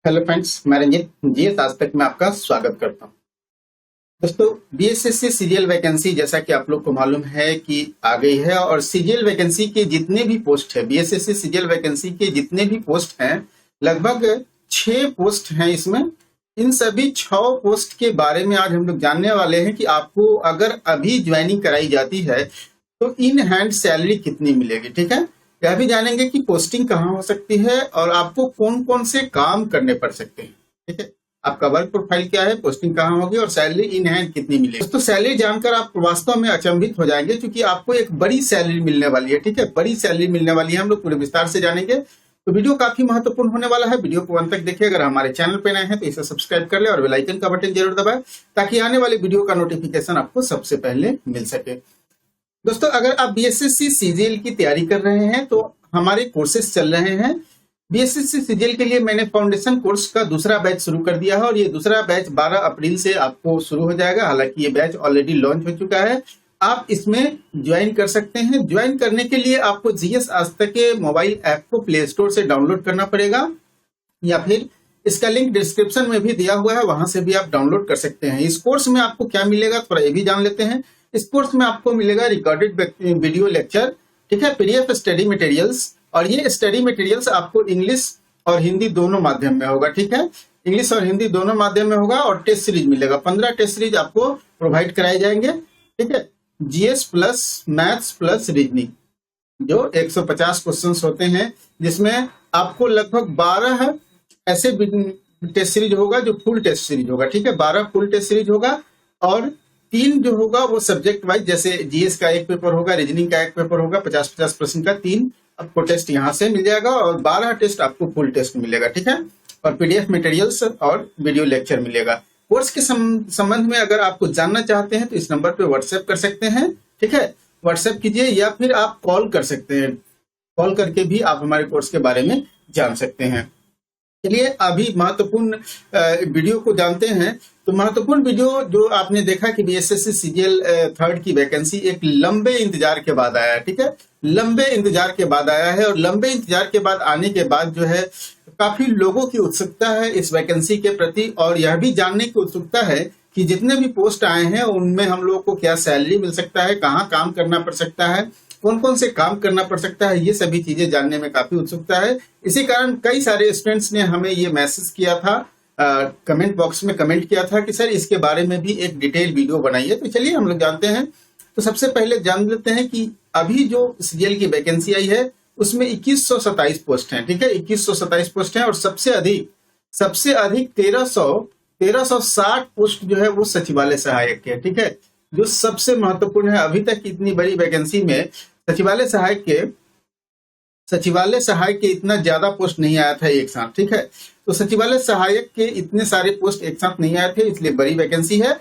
Hello friends, मैं Ranjit GS आज तक में आपका स्वागत करता हूं। दोस्तों, बीएसएससी सीरियल वैकेंसी जैसा कि आप लोग को मालूम है कि आ गई है और सीरियल वैकेंसी के जितने भी पोस्ट है, बीएसएससी सीरियल वैकेंसी के जितने भी पोस्ट हैं, लगभग 6 पोस्ट हैं इसमें। इन सभी 6 पोस्ट के बारे में आज हम लोग जानने वाले हैं कि आपको अगर अभी ज्वाइनिंग कराई जाती है तो इन हैंड सैलरी कितनी मिलेगी। ठीक है, यह भी जानेंगे कि पोस्टिंग कहाँ हो सकती है और आपको कौन कौन से काम करने पड़ सकते हैं। ठीक है, आपका वर्क प्रोफाइल क्या है, पोस्टिंग कहाँ होगी और सैलरी इन हैंड कितनी मिलेगी। दोस्तों, सैलरी जानकर आप वास्तव में अचंभित हो जाएंगे क्योंकि आपको एक बड़ी सैलरी मिलने वाली है। ठीक है, बड़ी सैलरी मिलने वाली है, हम लोग पूरे विस्तार से जानेंगे। तो वीडियो काफी महत्वपूर्ण होने वाला है, वीडियो को अंत तक देखिए। अगर हमारे चैनल पे नए हैं तो इसे सब्सक्राइब कर ले और बेल आइकन का बटन जरूर दबाएं ताकि आने वाले वीडियो का नोटिफिकेशन आपको सबसे पहले मिल सके। दोस्तों, अगर आप बीएसएससी सीजीएल की तैयारी कर रहे हैं तो हमारे कोर्सेज चल रहे हैं। बीएसएससी सीजीएल के लिए मैंने फाउंडेशन कोर्स का दूसरा बैच शुरू कर दिया है और ये दूसरा बैच 12 अप्रैल से आपको शुरू हो जाएगा। हालांकि ये बैच ऑलरेडी लॉन्च हो चुका है, आप इसमें ज्वाइन कर सकते हैं। ज्वाइन करने के लिए आपको जीएस आज तक के मोबाइल ऐप को प्ले स्टोर से डाउनलोड करना पड़ेगा या फिर इसका लिंक डिस्क्रिप्शन में भी दिया हुआ है, वहां से भी आप डाउनलोड कर सकते हैं। इस कोर्स में आपको क्या मिलेगा थोड़ा ये भी जान लेते हैं। इस कोर्स में आपको मिलेगा रिकॉर्डेड वीडियो लेक्चर, ठीक है, पीडीएफ स्टडी मटेरियल्स, और ये स्टडी मटेरियल्स आपको इंग्लिश और हिंदी दोनों माध्यम में होगा। ठीक है, इंग्लिश और हिंदी दोनों माध्यम में होगा और टेस्ट सीरीज मिलेगा। 15 टेस्ट सीरीज आपको प्रोवाइड कराए जाएंगे। ठीक है, GS plus maths plus reasoning, जो 150 क्वेश्चन होते हैं, जिसमें आपको लगभग 12 ऐसे टेस्ट सीरीज होगा जो फुल टेस्ट सीरीज होगा। ठीक है, 12 फुल टेस्ट सीरीज होगा और 3 जो होगा वो सब्जेक्ट वाइज, जैसे जीएस का एक पेपर होगा, रीजनिंग का एक पेपर होगा, 50-50 प्रश्न का 3 आपको टेस्ट यहाँ से मिल जाएगा और 12 टेस्ट आपको फुल टेस्ट मिलेगा। ठीक है, और पीडीएफ मटेरियल्स और वीडियो लेक्चर मिलेगा। कोर्स के संबंध में अगर आपको जानना चाहते हैं तो इस नंबर पे व्हाट्सएप कर सकते हैं। ठीक है, व्हाट्सएप कीजिए या फिर आप कॉल कर सकते हैं। कॉल करके भी आप हमारे कोर्स के बारे में जान सकते हैं। चलिए अभी महत्वपूर्ण वीडियो को जानते हैं। तो महत्वपूर्ण वीडियो जो आपने देखा कि बीएसएससी सीजीएल 3rd की वैकेंसी एक लंबे इंतजार के बाद आया है। ठीक है, लंबे इंतजार के बाद आया है और लंबे इंतजार के बाद आने के बाद जो है काफी लोगों की उत्सुकता है इस वैकेंसी के प्रति और यह भी जानने की उत्सुकता है कि जितने भी पोस्ट आए हैं उनमें हम लोगों को क्या सैलरी मिल सकता है, कहाँ काम करना पड़ सकता है, कौन कौन से काम करना पड़ सकता है, ये सभी चीजें जानने में काफी उत्सुकता है। इसी कारण कई सारे स्टूडेंट्स ने हमें ये मैसेज किया था, कमेंट बॉक्स में कमेंट किया था कि सर इसके बारे में भी एक डिटेल वीडियो बनाइए। तो चलिए हम लोग जानते हैं। तो सबसे पहले जान लेते हैं कि अभी जो सीजीएल की वैकेंसी आई है उसमें 2127 पोस्ट हैं। ठीक है, 2127 पोस्ट हैं और सबसे अधिक 1360 पोस्ट जो है वो सचिवालय सहायक के। ठीक है, जो सबसे महत्वपूर्ण है। अभी तक इतनी बड़ी वैकेंसी में सचिवालय सहायक के इतना ज्यादा पोस्ट नहीं आया था एक साथ। ठीक है, तो सचिवालय सहायक के इतने सारे पोस्ट एक साथ नहीं आए थे, इसलिए बड़ी वैकेंसी है।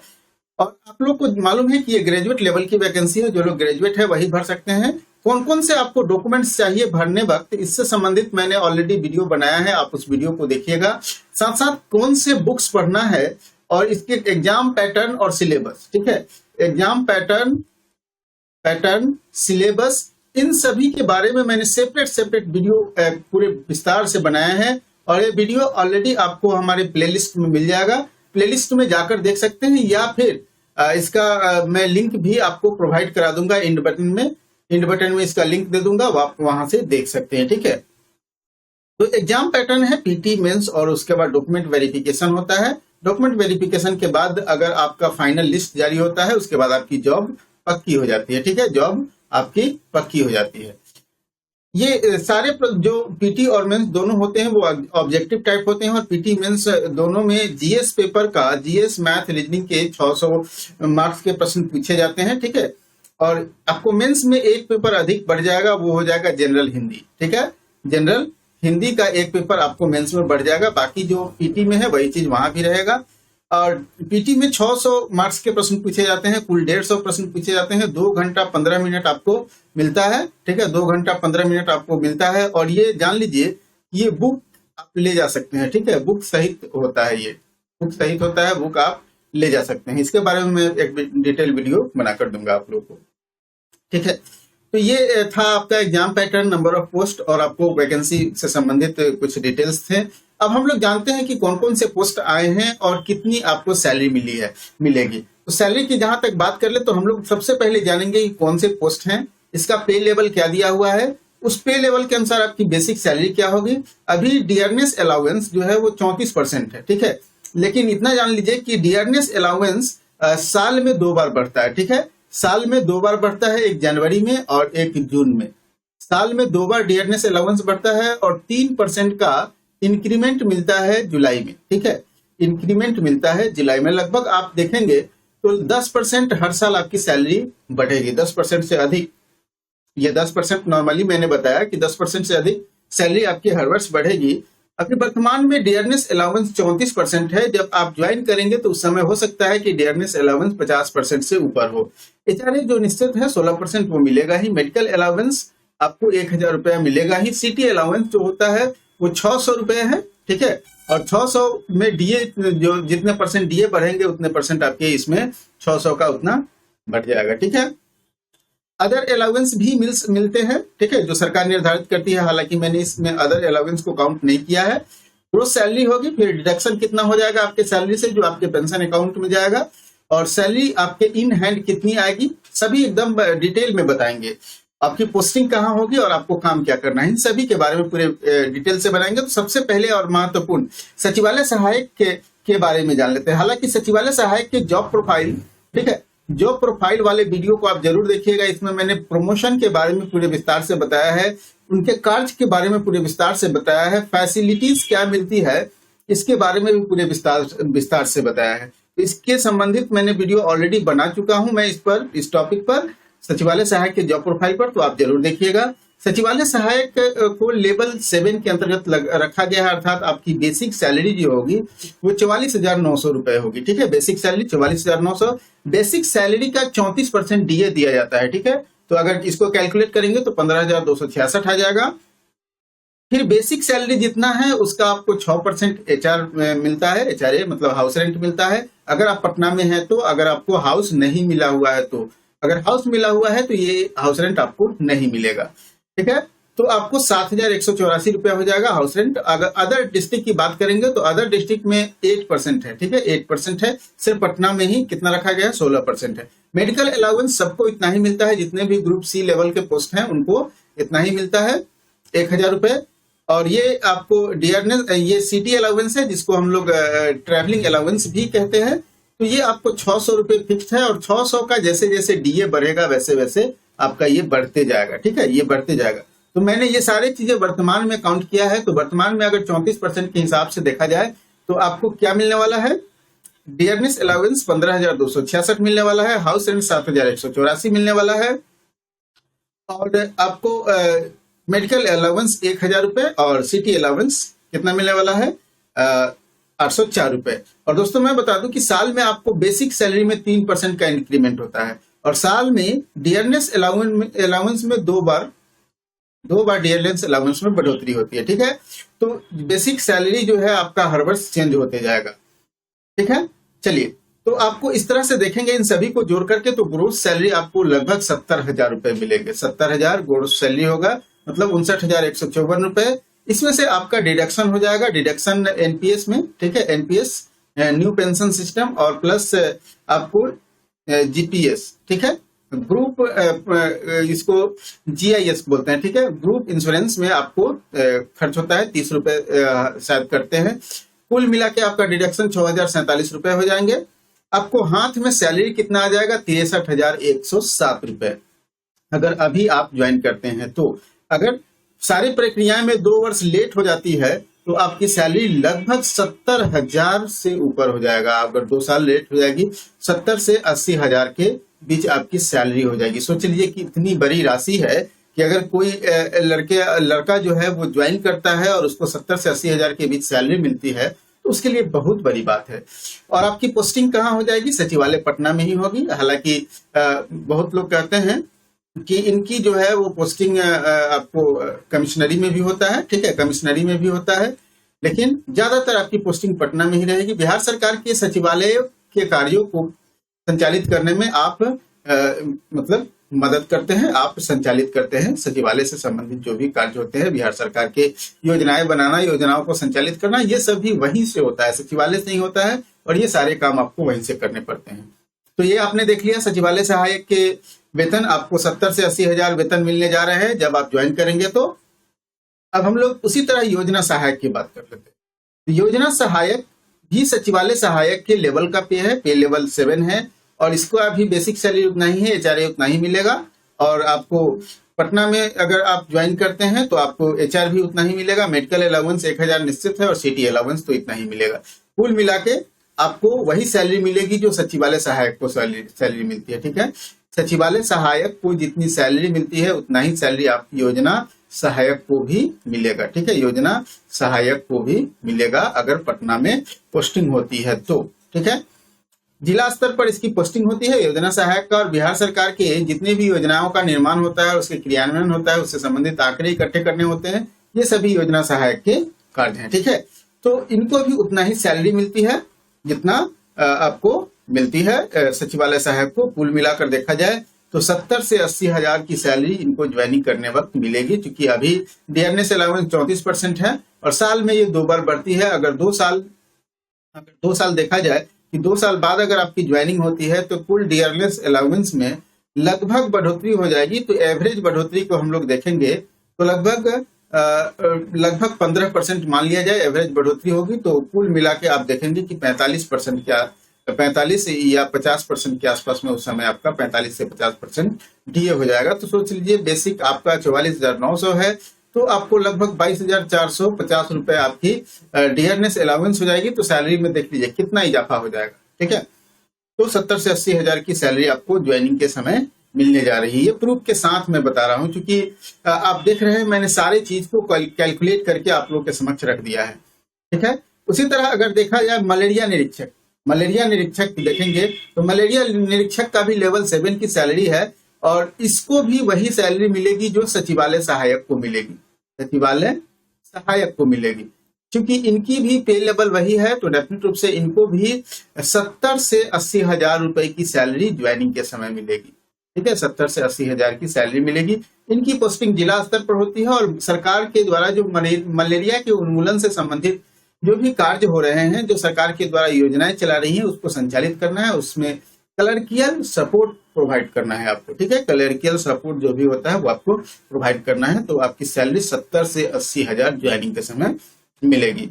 और आप लोग को मालूम है कि ये ग्रेजुएट लेवल की वैकेंसी है, जो लोग ग्रेजुएट है वही भर सकते हैं। कौन कौन से आपको डॉक्यूमेंट्स चाहिए भरने वक्त, इससे संबंधित मैंने ऑलरेडी वीडियो बनाया है, आप उस वीडियो को देखिएगा। साथ साथ कौन से बुक्स पढ़ना है और इसके एग्जाम पैटर्न और सिलेबस। ठीक है, एग्जाम पैटर्न सिलेबस, इन सभी के बारे में मैंने सेपरेट वीडियो पूरे विस्तार से बनाया है और ये वीडियो ऑलरेडी आपको हमारे प्लेलिस्ट में मिल जाएगा। प्लेलिस्ट में जाकर देख सकते हैं या फिर इसका मैं लिंक भी आपको प्रोवाइड करा दूंगा इंड बटन में इसका लिंक दे दूंगा, आप वहां से देख सकते हैं। ठीक है, तो एग्जाम पैटर्न है पीटी मेंस और उसके बाद डॉक्यूमेंट वेरिफिकेशन होता है। डॉक्यूमेंट वेरिफिकेशन के बाद अगर आपका फाइनल लिस्ट जारी होता है उसके बाद आपकी जॉब पक्की हो जाती है। ठीक है, जॉब आपकी पक्की हो जाती है। ये सारे जो पीटी और मेंस दोनों होते हैं वो ऑब्जेक्टिव टाइप होते हैं और पीटी मेंस दोनों में जीएस पेपर का, जीएस मैथ रीजनिंग के 600 मार्क्स के प्रश्न पूछे जाते हैं। ठीक है, और आपको मेंस में एक पेपर अधिक बढ़ जाएगा, वो हो जाएगा जनरल हिंदी। ठीक है, जनरल हिंदी का एक पेपर आपको मेंस में बढ़ जाएगा, बाकी जो पीटी में है वही चीज वहां भी रहेगा। और पीटी में 600 मार्क्स के प्रश्न पूछे जाते हैं, कुल 150 प्रश्न पूछे जाते हैं। 2 घंटा 15 मिनट आपको मिलता है। ठीक है, 2 घंटा 15 मिनट आपको मिलता है और ये जान लीजिए ये बुक आप ले जा सकते हैं। ठीक है, बुक सहित होता है, ये बुक सहित होता है, बुक आप ले जा सकते हैं। इसके बारे में मैं एक डिटेल वीडियो बनाकर दूंगा आप लोग को। ठीक है, तो ये था आपका exam pattern, number of post और आपको वैकेंसी से संबंधित कुछ डिटेल्स थे। अब हम लोग जानते हैं कि कौन कौन से पोस्ट आए हैं और कितनी आपको सैलरी मिलेगी। तो सैलरी की जहां तक बात कर ले तो हम लोग सबसे पहले जानेंगे कि कौन से पोस्ट हैं, इसका पे लेवल क्या दिया हुआ है, उस पे लेवल के अनुसार आपकी बेसिक सैलरी क्या होगी। अभी डियरनेस अलाउंस जो है वो 34% है, ठीक है। लेकिन इतना जान लीजिए कि डियरनेस अलाउंस साल में 2 बार बढ़ता है, ठीक है। साल में 2 बार बढ़ता है, एक जनवरी में और एक जून में। साल में 2 बार डियरनेस अलाउंस बढ़ता है और 3% का इंक्रीमेंट मिलता है जुलाई में, ठीक है। इंक्रीमेंट मिलता है जुलाई में। लगभग आप देखेंगे तो 10% हर साल आपकी सैलरी बढ़ेगी, 10% से अधिक। ये 10% नॉर्मली मैंने बताया कि 10% से अधिक सैलरी आपकी हर वर्ष बढ़ेगी। अभी वर्तमान में डियरनेस अलाउंस 34% है। जब आप ज्वाइन करेंगे तो उस समय हो सकता है कि डियरनेस अलाउंस 50% से ऊपर हो। एचआरए जो निश्चित है 16% वो मिलेगा ही। मेडिकल अलाउंस आपको 1000 रुपया मिलेगा ही। सिटी अलाउंस जो होता है वो 600 रुपये है, ठीक है। और 600 में डीए जो जितने परसेंट डीए बढ़ेंगे उतने परसेंट आपके इसमें 600 का उतना बढ़ जाएगा, ठीक है। अदर अलाउंस भी मिलते हैं, ठीक है, जो सरकार निर्धारित करती है। हालांकि मैंने इसमें अदर अलाउंस को काउंट नहीं किया है। ग्रोस सैलरी होगी, फिर डिडक्शन कितना हो जाएगा आपके सैलरी से जो आपके पेंशन अकाउंट में जाएगा, और सैलरी आपके इन हैंड कितनी आएगी, सभी एकदम डिटेल में बताएंगे। आपकी पोस्टिंग कहाँ होगी और आपको काम क्या करना है, इन सभी के बारे में पूरे डिटेल से बनाएंगे। तो सबसे पहले और महत्वपूर्ण सचिवालय सहायक के बारे में जान लेते हैं। हालांकि सचिवालय सहायक के जॉब प्रोफाइल, ठीक है, जॉब प्रोफाइल वाले वीडियो को आप जरूर देखिएगा। इसमें मैंने प्रमोशन के बारे में पूरे विस्तार से बताया है, उनके कार्य के बारे में पूरे विस्तार से बताया है, फैसिलिटीज क्या मिलती है इसके बारे में भी पूरे विस्तार से बताया है। तो इसके संबंधित मैंने वीडियो ऑलरेडी बना चुका हूं मैं इस टॉपिक पर, सचिवालय सहायक के जॉब प्रोफाइल पर, तो आप जरूर देखिएगा। सचिवालय सहायक को लेवल 7 के अंतर्गत रखा गया है, अर्थात आपकी बेसिक सैलरी जो होगी वो 44,900 रुपए होगी, ठीक है। Basic salary 44,900। बेसिक सैलरी का 34% डीए दिया जाता है, ठीक है। तो अगर इसको कैलकुलेट करेंगे तो 15,266 आ जाएगा। फिर बेसिक सैलरी जितना है उसका आपको 6% एचआर मिलता है, एचआरए मतलब हाउस रेंट मिलता है। अगर आप पटना में हैं तो, अगर आपको हाउस नहीं मिला हुआ है तो, अगर हाउस मिला हुआ है तो ये हाउस रेंट आपको नहीं मिलेगा, ठीक है। तो आपको 7,184 रुपया हो जाएगा हाउस रेंट। अगर अदर डिस्ट्रिक्ट की बात करेंगे तो अदर डिस्ट्रिक्ट में 8% है, ठीक है, 8% है। सिर्फ पटना में ही कितना रखा गया है, 16% है। मेडिकल अलाउंस सबको इतना ही मिलता है, जितने भी ग्रुप सी लेवल के पोस्ट हैं उनको इतना ही मिलता है, 1000 रुपए। और ये आपको डियरनेस, ये सिटी अलाउंस है जिसको हम लोग ट्रैवलिंग अलाउंस भी कहते हैं। तो ये आपको 600 रुपये फिक्स है, और 600 का जैसे जैसे डीए बढ़ेगा वैसे वैसे आपका ये बढ़ते जाएगा, ठीक है, ये बढ़ते जाएगा। तो मैंने ये सारी चीजें वर्तमान में काउंट किया है। तो वर्तमान में अगर 34% के हिसाब से देखा जाए तो आपको क्या मिलने वाला है, डियरनेस अलाउंस 15,266 मिलने वाला है, हाउस रेंट 7,184 मिलने वाला है, और आपको मेडिकल अलाउंस 1000 रुपए, और सिटी अलाउंस कितना मिलने वाला है, 804 रुपए। और दोस्तों मैं बता दूं कि साल में आपको बेसिक सैलरी में 3% का इंक्रीमेंट होता है, और साल में डियरनेस अलाउंस में दो बार डियरनेस अलाउंस में बढ़ोतरी होती है, ठीक है। तो बेसिक सैलरी जो है आपका हर वर्ष चेंज होते जाएगा, ठीक है। चलिए, तो आपको इस तरह से देखेंगे इन सभी को जोड़ करके तो ग्रोस सैलरी आपको लगभग 70,000 रुपए मिलेंगे। 70,000 ग्रोस सैलरी होगा, मतलब 59,154 रुपए। इसमें से आपका डिडक्शन हो जाएगा, डिडक्शन एनपीएस में, ठीक है, एनपीएस न्यू पेंशन सिस्टम, और प्लस आपको जीपीएस, ठीक है, ग्रुप इसको जीआईएस बोलते हैं, ठीक है। ग्रुप इंश्योरेंस में आपको खर्च होता है 30 रुपए शायद करते हैं। कुल मिला के आपका डिडक्शन 6,047 रुपए हो जाएंगे। आपको हाथ में सैलरी कितना आ जाएगा, 63,107 रुपए, अगर अभी आप ज्वाइन करते हैं तो। अगर सारी प्रक्रियाएं में 2 वर्ष लेट हो जाती है तो आपकी सैलरी लगभग 70,000 से ऊपर हो जाएगा। अगर 2 साल लेट हो जाएगी 70 से 80,000 के बीच आपकी सैलरी हो जाएगी। सोच लीजिए कि इतनी बड़ी राशि है कि अगर कोई लड़का जो है वो ज्वाइन करता है और उसको 70 से 80,000 के बीच सैलरी मिलती है तो उसके लिए बहुत बड़ी बात है। और आपकी पोस्टिंग कहाँ हो जाएगी, सचिवालय पटना में ही होगी। हालांकि बहुत लोग कहते हैं कि इनकी जो है वो पोस्टिंग आपको कमिश्नरी में भी होता है, ठीक है, कमिश्नरी में भी होता है, लेकिन ज्यादातर आपकी पोस्टिंग पटना में ही रहेगी। बिहार सरकार के सचिवालय के कार्यों को संचालित करने में आप मतलब मदद करते हैं, आप संचालित करते हैं। सचिवालय से संबंधित जो भी कार्य होते हैं, बिहार सरकार के योजनाएं बनाना, योजनाओं को संचालित करना, ये सब भी वहीं से होता है, सचिवालय से ही होता है और ये सारे काम आपको वहीं से करने पड़ते हैं। तो ये आपने देख लिया, सचिवालय सहायक के वेतन आपको 70 से 80 हजार वेतन मिलने जा रहे हैं जब आप ज्वाइन करेंगे। तो अब हम लोग उसी तरह योजना सहायक की बात कर लेते हैं। योजना सहायक भी सचिवालय सहायक के लेवल का पे है, पे लेवल 7 है और इसको अभी बेसिक सैलरी उतना ही है, एचआरए उतना ही मिलेगा। और आपको पटना में अगर आप ज्वाइन करते हैं तो आपको एचआर भी उतना ही मिलेगा। मेडिकल अलाउंस 1000 निश्चित है और सिटी अलाउंस तो इतना ही मिलेगा। कुल मिला के आपको वही सैलरी मिलेगी जो सचिवालय सहायक को सैलरी मिलती है। ठीक है, सचिवालय सहायक को जितनी सैलरी मिलती है उतना ही सैलरी आप योजना सहायक को भी मिलेगा। ठीक है, योजना सहायक को भी मिलेगा अगर पटना में पोस्टिंग होती है तो। ठीक है, जिला स्तर पर इसकी पोस्टिंग होती है योजना सहायक का, और बिहार सरकार के जितनी भी योजनाओं का निर्माण होता है, उसके क्रियान्वयन होता है, उससे संबंधित आंकड़े इकट्ठे करने होते हैं, ये सभी योजना सहायक के कार्य हैं। ठीक है, तो इनको भी उतना ही सैलरी मिलती है जितना आपको मिलती है सचिवालय सहायक को। कुल मिलाकर देखा जाए तो 70 से 80 हजार की सैलरी इनको ज्वाइनिंग करने वक्त मिलेगी, क्योंकि अभी डियरनेस अलाउंस 34% है और साल में ये 2 बार बढ़ती है। अगर 2 साल देखा जाए कि 2 साल बाद अगर आपकी ज्वाइनिंग होती है तो कुल डियरनेस अलाउंस में लगभग बढ़ोतरी हो जाएगी। तो एवरेज बढ़ोतरी को हम लोग देखेंगे तो लगभग 15% मान लिया जाए एवरेज बढ़ोतरी होगी। तो कुल मिला के आप देखेंगे कि 45 या 50% के आसपास में उस समय आपका 45 से 50% डीए हो जाएगा। तो सोच लीजिए बेसिक आपका 44,900 है तो आपको लगभग 22,450 रुपए आपकी डियरनेस अलाउंस हो जाएगी। तो सैलरी में देख लीजिए कितना इजाफा हो जाएगा। ठीक है, तो 70 से 80 हजार की सैलरी आपको ज्वाइनिंग के समय मिलने जा रही है। ये प्रूफ के साथ मैं बता रहा हूं, क्योंकि आप देख रहे हैं मैंने सारे चीज को कैलकुलेट करके आप लोग के समक्ष रख दिया है। ठीक है, उसी तरह अगर देखा जाए मलेरिया निरीक्षक देखेंगे तो मलेरिया निरीक्षक का भी लेवल 7 की सैलरी है और इसको भी वही सैलरी मिलेगी जो सचिवालय सहायक को मिलेगी, क्योंकि इनकी भी पे लेवल वही है। तो डेफिनेट रूप से इनको भी 70 से 80 हजार रुपए की सैलरी ज्वाइनिंग के समय मिलेगी। ठीक है, 70 से 80 हजार की सैलरी मिलेगी। इनकी पोस्टिंग जिला स्तर पर होती है और सरकार के द्वारा जो मलेरिया के उन्मूलन से संबंधित जो भी कार्य हो रहे हैं, जो सरकार के द्वारा योजनाएं चला रही हैं, उसको संचालित करना है, उसमें क्लर्कियल सपोर्ट प्रोवाइड करना है आपको। ठीक है, क्लर्कियल सपोर्ट जो भी होता है वो आपको प्रोवाइड करना है। तो आपकी सैलरी 70 से 80 हजार ज्वाइनिंग के समय मिलेगी।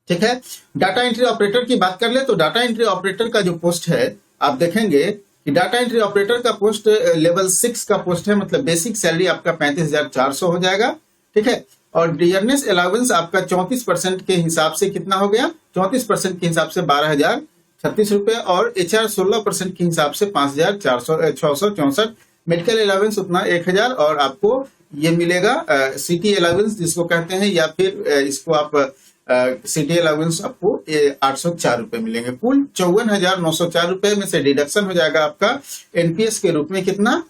ठीक है, डाटा एंट्री ऑपरेटर की बात कर ले तो डाटा एंट्री ऑपरेटर का जो पोस्ट है आप देखेंगे कि डाटा एंट्री ऑपरेटर का पोस्ट लेवल 6 का पोस्ट है, मतलब बेसिक सैलरी आपका 35,400 हो जाएगा। ठीक है, और डियरनेस अलाउंस आपका 34% के हिसाब से कितना हो गया, 34% के हिसाब से 12,036 रुपए और एचआर 16% के हिसाब से 5,664। मेडिकल अलाउंस उतना 1,000 और आपको ये मिलेगा सिटी अलाउंस जिसको कहते हैं, या फिर इसको आप सिटी अलाउंस आपको 804 रुपए मिलेंगे। कुल 54,904 रुपए में से डिडक्शन हो जाएगा आपका एनपीएस के रूप में कितना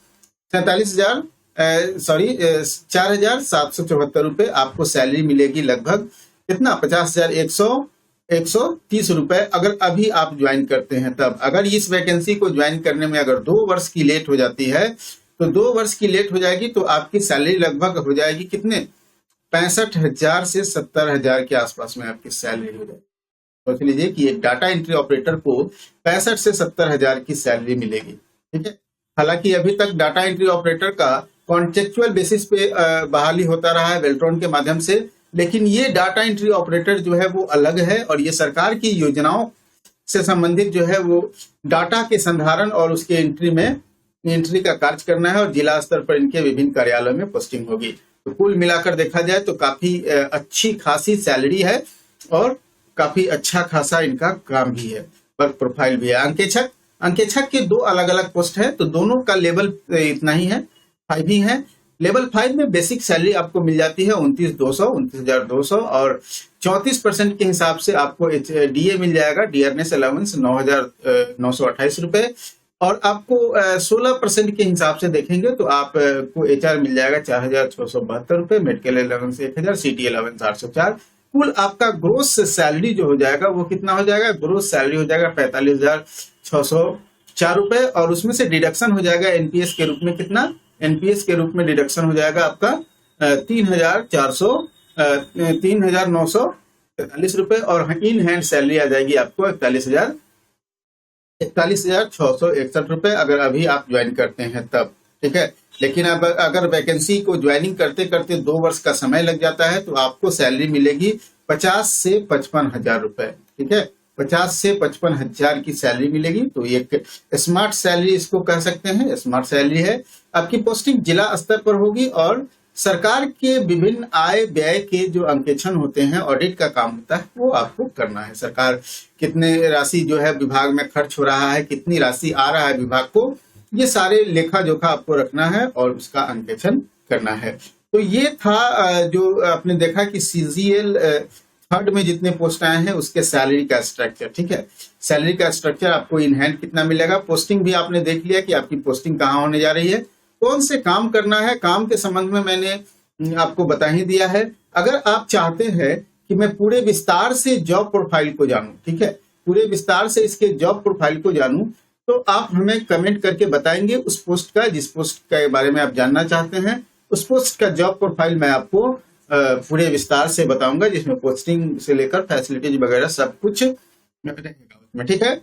4,774 रुपए आपको सैलरी मिलेगी। लगभग कितना 50,130 रुपए अगर अभी आप ज्वाइन करते हैं तब। अगर इस वैकेंसी को ज्वाइन करने में अगर 2 वर्ष की लेट हो जाती है तो 2 वर्ष की लेट हो जाएगी तो आपकी सैलरी लगभग हो जाएगी कितने 65,000 से 70,000 के आसपास में आपकी सैलरी हो जाएगी। सोच लीजिए कि एक डाटा एंट्री ऑपरेटर को 65 से 70,000 की सैलरी मिलेगी। ठीक है, हालांकि अभी तक डाटा एंट्री ऑपरेटर का कॉन्ट्रेक्चुअल बेसिस पे बहाली होता रहा है वेल्ट्रॉन के माध्यम से, लेकिन ये डाटा एंट्री ऑपरेटर जो है वो अलग है और ये सरकार की योजनाओं से संबंधित जो है वो डाटा के संधारण और उसके एंट्री का कार्य करना है और जिला स्तर पर इनके विभिन्न कार्यालयों में पोस्टिंग होगी। तो कुल मिलाकर देखा जाए तो काफी अच्छी खासी सैलरी है और काफी अच्छा खासा इनका काम भी है, वर्क प्रोफाइल भी है। अंकेक्षक के 2 अलग अलग पोस्ट है तो दोनों का लेवल इतना ही है, 5 ही है। लेवल 5 में बेसिक सैलरी आपको मिल जाती है 29,200 और 34% के हिसाब से आपको डीए मिल जाएगा, डियरनेस अलाउंस 9,928 रुपए और आपको 16% के हिसाब से देखेंगे तो आपको एचआर मिल जाएगा 4,672 रुपए, मेडिकल अलाउंस 1,000, सिटी अलाउंस 804। कुल आपका ग्रोस सैलरी जो हो जाएगा वो कितना हो जाएगा, ग्रोस सैलरी हो जाएगा 45,600 ₹4 और उसमें से डिडक्शन हो जाएगा एनपीएस के रूप में कितना, एनपीएस के रूप में डिडक्शन हो जाएगा आपका 3,943 और इन हैंड सैलरी आ जाएगी आपको 41,661 रुपए अगर अभी आप ज्वाइन करते हैं तब, ठीक है। लेकिन अब अगर वैकेंसी को ज्वाइनिंग करते करते 2 वर्ष का समय लग जाता है तो आपको सैलरी मिलेगी 50 से 55 हजार रुपए, ठीक है। 50 से 55 हजार की सैलरी मिलेगी। तो एक स्मार्ट सैलरी इसको कह सकते हैं, स्मार्ट सैलरी है। आपकी पोस्टिंग जिला स्तर पर होगी और सरकार के विभिन्न आय व्यय के जो अंकेक्षण होते हैं, ऑडिट का काम होता है, वो आपको करना है। सरकार कितने राशि जो है विभाग में खर्च हो रहा है, कितनी राशि आ रहा है विभाग को, ये सारे लेखा जोखा आपको रखना है और उसका अंकेक्षण करना है। तो ये था जो आपने देखा कि सीजीएल थर्ड में जितने पोस्ट आए हैं उसके सैलरी का स्ट्रक्चर, ठीक है। सैलरी का स्ट्रक्चर आपको इन हैंड कितना मिलेगा, पोस्टिंग भी आपने देख लिया कि आपकी पोस्टिंग कहाँ होने जा रही है, कौन से काम करना है। काम के संबंध में मैंने आपको बता ही दिया है। अगर आप चाहते हैं कि मैं पूरे विस्तार से जॉब प्रोफाइल को जानूं, ठीक है, पूरे विस्तार से इसके जॉब प्रोफाइल को जानूं, तो आप हमें कमेंट करके बताएंगे उस पोस्ट का, जिस पोस्ट के बारे में आप जानना चाहते हैं, उस पोस्ट का जॉब प्रोफाइल मैं आपको पूरे विस्तार से बताऊंगा, जिसमें पोस्टिंग से लेकर फैसिलिटीज वगैरह सब कुछ में, ठीक है।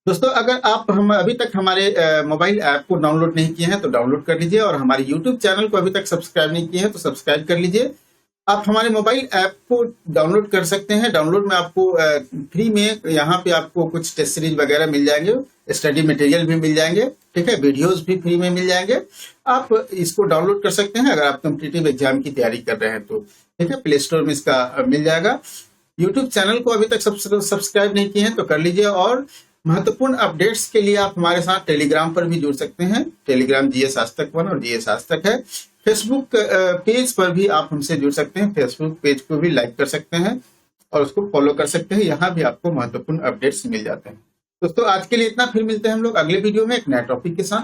दोस्तों, अगर आप हम अभी तक हमारे मोबाइल ऐप को डाउनलोड नहीं किए हैं तो डाउनलोड कर लीजिए और हमारे यूट्यूब चैनल को अभी तक सब्सक्राइब नहीं किए हैं तो सब्सक्राइब कर लीजिए। आप हमारे मोबाइल ऐप को डाउनलोड कर सकते हैं। डाउनलोड में आपको फ्री में यहाँ पे आपको कुछ टेस्ट सीरीज वगैरह मिल जाएंगे, स्टडी मटेरियल भी मिल जाएंगे, ठीक है, वीडियोस भी फ्री में मिल जाएंगे। आप इसको डाउनलोड कर सकते हैं अगर आप कॉम्पिटिटिव एग्जाम की तैयारी कर रहे हैं तो, ठीक है। प्ले स्टोर में इसका मिल जाएगा। यूट्यूब चैनल को अभी तक सब्सक्राइब नहीं किए हैं तो कर लीजिए और महत्वपूर्ण अपडेट्स के लिए आप हमारे साथ टेलीग्राम पर भी जुड़ सकते हैं। टेलीग्राम जीएस आज तक 1 और जीएस आज तक है। फेसबुक पेज पर भी आप हमसे जुड़ सकते हैं, फेसबुक पेज को भी लाइक कर सकते हैं और उसको फॉलो कर सकते हैं। यहाँ भी आपको महत्वपूर्ण अपडेट्स मिल जाते हैं। दोस्तों, आज के लिए इतना, फिर मिलते हैं हम लोग अगले वीडियो में एक नए टॉपिक के साथ।